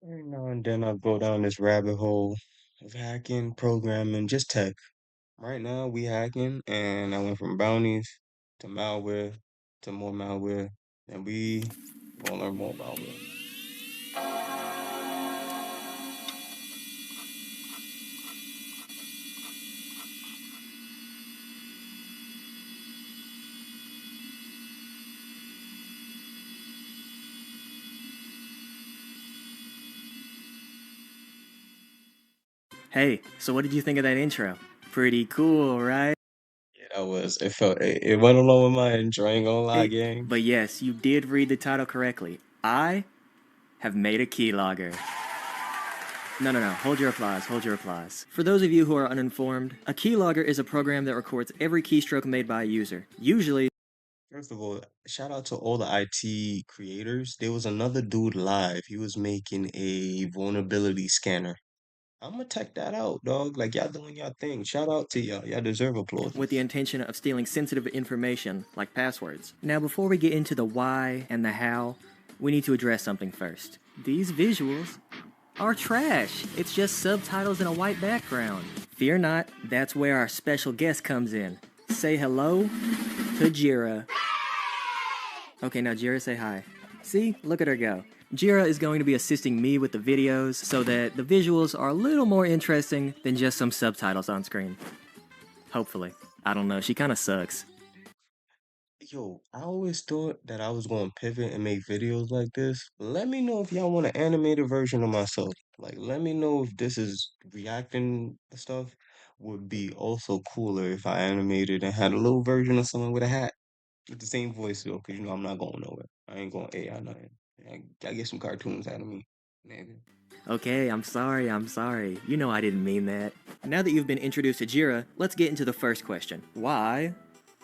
Every now and then I go down this rabbit hole of hacking, programming, just tech. Right now we hacking, and I went from bounties to malware to more malware, and we gonna learn more malware. Hey, so what did you think of that intro? Pretty cool, right? Yeah, that was it. It went along with my intro. I ain't gonna lie, gang. But yes, you did read the title correctly. I have made a keylogger. No, hold your applause, hold your applause. For those of you who are uninformed, a keylogger is a program that records every keystroke made by a user. Usually, First of all, shout out to all the IT creators. There was another dude live. He was making a vulnerability scanner. I'm gonna check that out, dog. Like y'all doing y'all thing. Shout out to y'all. Y'all deserve applause. with the intention of stealing sensitive information, like passwords. Now, before we get into the why and the how, we need to address something first. These visuals are trash. It's just subtitles in a white background. Fear not, that's where our special guest comes in. Say hello to Jira. Okay, now Jira, say hi. See? Look at her go. Jira is going to be assisting me with the videos so that the visuals are a little more interesting than just some subtitles on screen. Hopefully. I don't know, she kinda sucks. Yo, I always thought that I was gonna pivot and make videos like this. Let me know if y'all want an animated version of myself. Like, let me know if this is reacting stuff would be also cooler if I animated and had a little version of someone with a hat with the same voice though, because you know I'm not going nowhere. I ain't going AI nothing. I get some cartoons out of me, maybe. Okay, I'm sorry. You know I didn't mean that. Now that you've been introduced to Jira, let's get into the first question. Why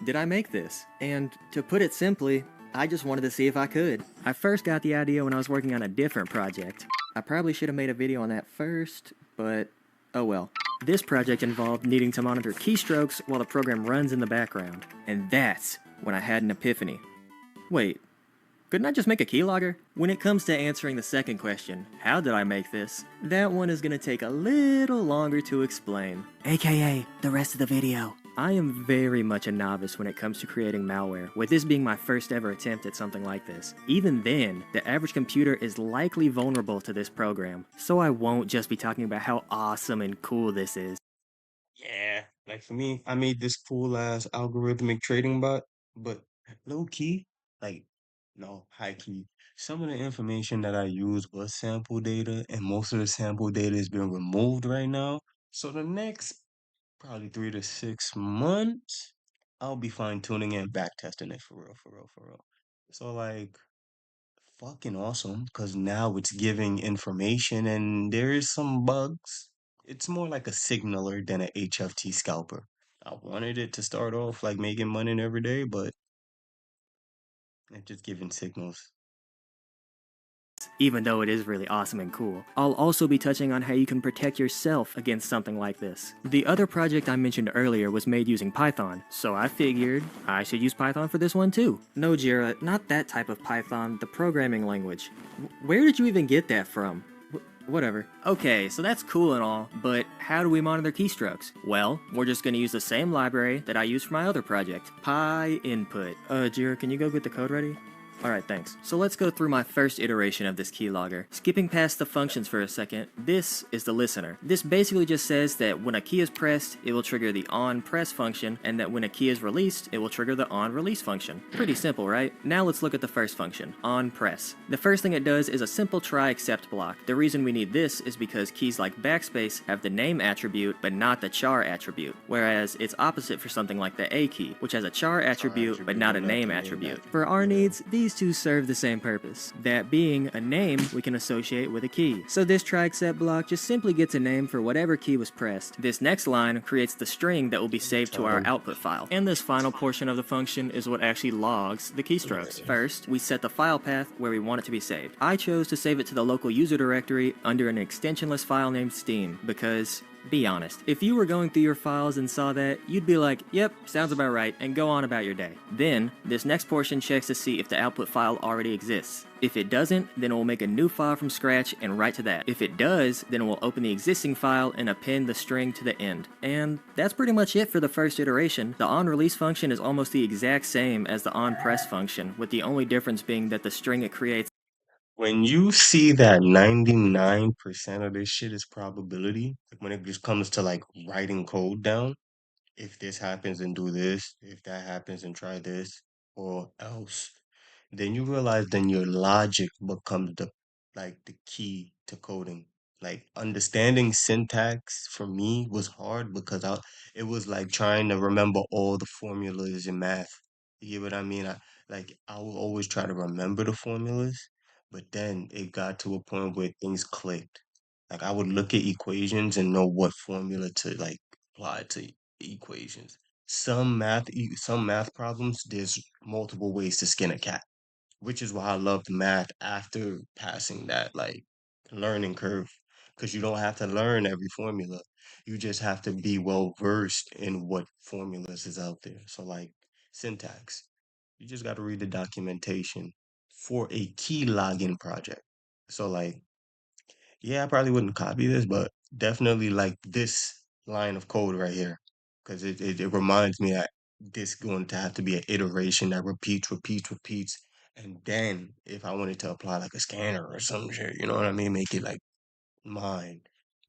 did I make this? And to put it simply, I just wanted to see if I could. I first got the idea when I was working on a different project. I probably should have made a video on that first, but oh well. This project involved needing to monitor keystrokes while the program runs in the background. And that's when I had an epiphany. Wait, couldn't I just make a keylogger? When it comes to answering the second question, how did I make this? That one is gonna take a little longer to explain. AKA, the rest of the video. I am very much a novice when it comes to creating malware, with this being my first ever attempt at something like this. Even then, the average computer is likely vulnerable to this program, so I won't just be talking about how awesome and cool this is. Yeah, like for me, I made this cool ass algorithmic trading bot, but low key, like no, high key. Some of the information that I used was sample data, and most of the sample data is being removed right now. So the next probably 3 to 6 months, I'll be fine tuning and back testing it for real, for real, for real. So like fucking awesome because now it's giving information and there is some bugs. It's more like a signaler than a HFT scalper. I wanted it to start off like making money every day, but it's just giving signals. Even though it is really awesome and cool. I'll also be touching on how you can protect yourself against something like this. The other project I mentioned earlier was made using Python, so I figured I should use Python for this one too. No, Jira, not that type of Python, the programming language. Where did you even get that from? Whatever. Okay, so that's cool and all, but how do we monitor keystrokes? Well, we're just gonna use the same library that I used for my other project, PyInput. Jira, can you go get the code ready? Alright, thanks. So let's go through my first iteration of this keylogger. Skipping past the functions for a second, this is the listener. This basically just says that when a key is pressed, it will trigger the onPress function, and that when a key is released, it will trigger the onRelease function. Pretty simple, right? Now let's look at the first function, onPress. The first thing it does is a simple try except block. The reason we need this is because keys like backspace have the name attribute, but not the char attribute, whereas it's opposite for something like the A key, which has a char attribute, but not a name attribute. For our needs, these two serve the same purpose, that being a name we can associate with a key. So this try except block just simply gets a name for whatever key was pressed. This next line creates the string that will be saved to our output file. And this final portion of the function is what actually logs the keystrokes. First, we set the file path where we want it to be saved. I chose to save it to the local user directory under an extensionless file named Steam because, be honest, if you were going through your files and saw that, you'd be like, yep, sounds about right, and go on about your day. Then, this next portion checks to see if the output file already exists. If it doesn't, then it will make a new file from scratch and write to that. If it does, then it will open the existing file and append the string to the end. And that's pretty much it for the first iteration. The onRelease function is almost the exact same as the onPress function, with the only difference being that the string it creates When you see that 99% of this shit is probability, like when it just comes to like writing code down, if this happens and do this, if that happens and try this, or else, then you realize then your logic becomes the key to coding. Like understanding syntax for me was hard because it was like trying to remember all the formulas in math. You get what I mean? I will always try to remember the formulas, but then it got to a point where things clicked. Like I would look at equations and know what formula to like apply to equations. Some math problems, there's multiple ways to skin a cat, which is why I loved math after passing that like learning curve, because you don't have to learn every formula. You just have to be well versed in what formulas is out there. So like syntax, you just got to read the documentation for a key login project. So like yeah, I probably wouldn't copy this, but definitely like this line of code right here, because it reminds me that this going to have to be an iteration that repeats. And then if I wanted to apply like a scanner or some shit, you know what I mean? Make it like mine,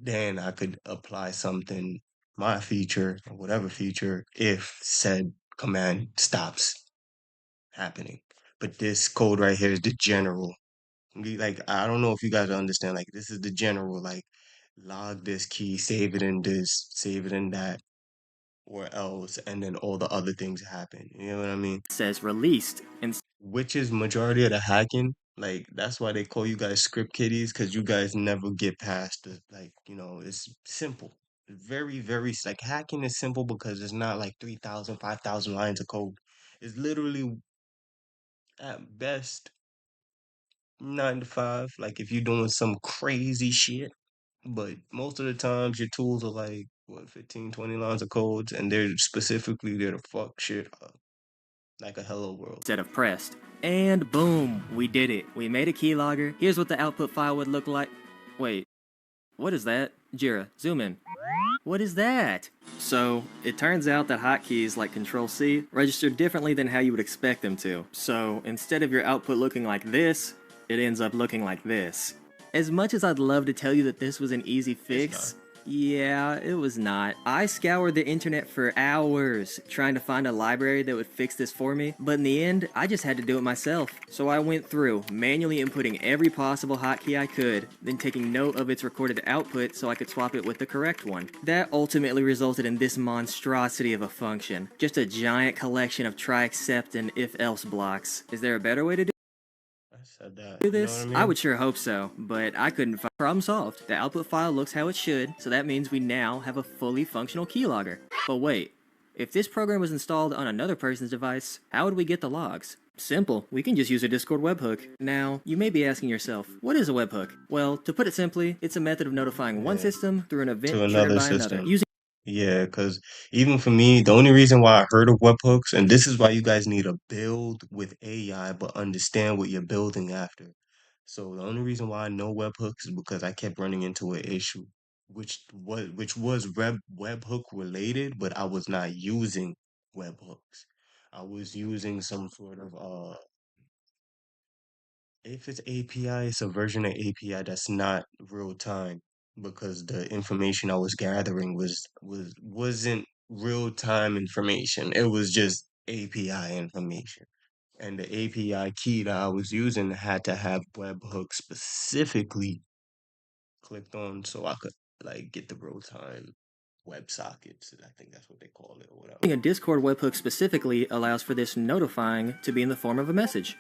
then I could apply something, my feature or whatever feature, if said command stops happening. But this code right here is the general. Like I don't know if you guys understand. Like this is the general. Like log this key, save it in this, save it in that, or else, and then all the other things happen. You know what I mean? says released and Which is majority of the hacking. Like that's why they call you guys script kiddies, because you guys never get past the like. It's simple. Like hacking is simple because it's not like 3,000, 5,000 lines of code. It's literally at best 9 to 5. Like if you're doing some crazy shit. But most of the times your tools are like what 15, 20 lines of codes, and they're specifically there to fuck shit up. Like a hello world. instead of pressed. And boom, we did it. We made a keylogger. Here's what the output file would look like. Wait, what is that? Jira, zoom in. What is that? So, it turns out that hotkeys like Control-C register differently than how you would expect them to. So, instead of your output looking like this, it ends up looking like this. As much as I'd love to tell you that this was an easy fix, yeah, it was not. I scoured the internet for hours trying to find a library that would fix this for me, but in the end, I just had to do it myself. So I went through, manually inputting every possible hotkey I could, then taking note of its recorded output so I could swap it with the correct one. That ultimately resulted in this monstrosity of a function. Just a giant collection of try, except, and if-else blocks. Is there a better way to do I said that. do You know this? what I I mean? would sure hope so, but I couldn't find. Problem solved. The output file looks how it should, so that means we now have a fully functional keylogger. But wait, if this program was installed on another person's device, how would we get the logs? Simple, we can just use a Discord webhook. Now, you may be asking yourself, what is a webhook? Well, to put it simply, it's a method of notifying one Yeah. system through an event To triggered another by another. system. Using Yeah, because even for me, the only reason why I heard of webhooks, and this is why you guys need to build with AI, but understand what you're building after. So the only reason why I know webhooks is because I kept running into an issue, which was webhook related, but I was not using webhooks. I was using some sort of if it's API, it's a version of API that's not real time, because the information I was gathering wasn't real time information. It was just API information. And the API key that I was using had to have webhooks specifically clicked on so I could like get the real time WebSockets. I think that's what they call it or whatever. a Discord webhook specifically allows for this notifying to be in the form of a message.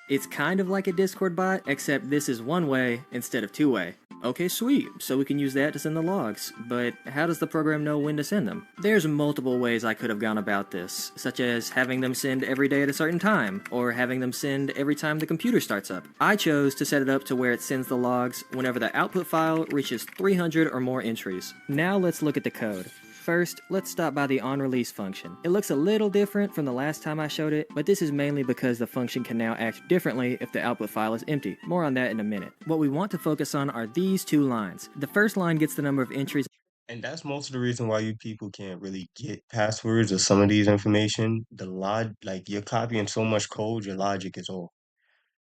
It's kind of like a Discord bot, except this is one-way instead of two-way. Okay, sweet, so we can use that to send the logs, but how does the program know when to send them? There's multiple ways I could have gone about this, such as having them send every day at a certain time, or having them send every time the computer starts up. I chose to set it up to where it sends the logs whenever the output file reaches 300 or more entries. Now let's look at the code. First, let's stop by the onRelease function. It looks a little different from the last time I showed it, but this is mainly because the function can now act differently if the output file is empty. More on that in a minute. What we want to focus on are these two lines. The first line gets the number of entries. And that's most of the reason why you people can't really get passwords or some of these information. Like you're copying so much code, your logic is off.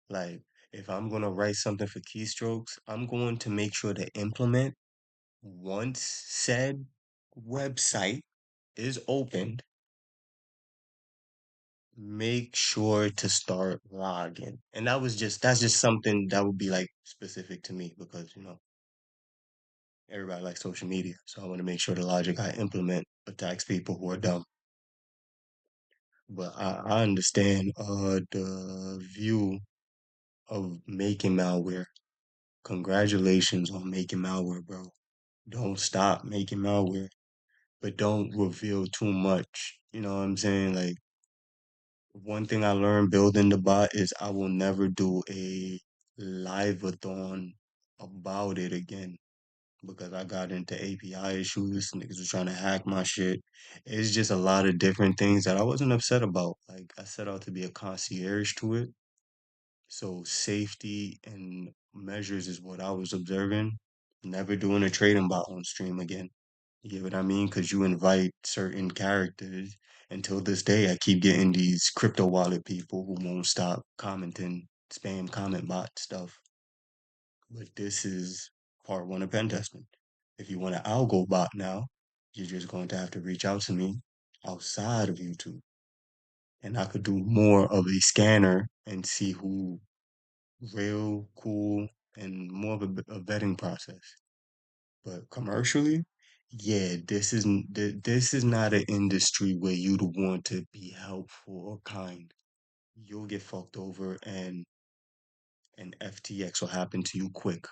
Like if I'm gonna write something for keystrokes, I'm going to make sure to implement once said website is opened, make sure to start logging. And that's just something that would be like specific to me because everybody likes social media. So I want to make sure the logic I implement attacks people who are dumb. But I understand the view of making malware. Congratulations on making malware, bro. Don't stop making malware, but don't reveal too much. You know what I'm saying? Like one thing I learned building the bot is I will never do a live-a-thon about it again because I got into API issues. Niggas was trying to hack my shit. It's just a lot of different things that I wasn't upset about. Like I set out to be a concierge to it. So safety and measures is what I was observing. Never doing a trading bot on stream again. You get what I mean? Because you invite certain characters. Until this day, I keep getting these crypto wallet people who won't stop commenting spam comment bot stuff. But this is part one of pen testing. If you want an algo bot now, you're just going to have to reach out to me outside of YouTube. And I could do more of a scanner and see who real, cool, and more of a vetting process. But commercially, yeah, this is not an industry where you'd want to be helpful or kind. You'll get fucked over, and FTX will happen to you quick.